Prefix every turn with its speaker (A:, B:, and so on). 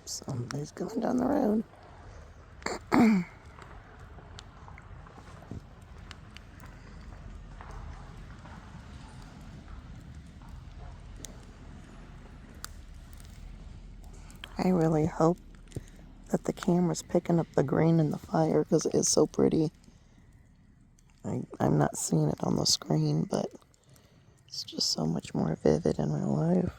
A: Somebody's going down the road. I really hope that the camera's picking up the green in the fire because it is so pretty. I'm not seeing it on the screen, but it's just so much more vivid in real life.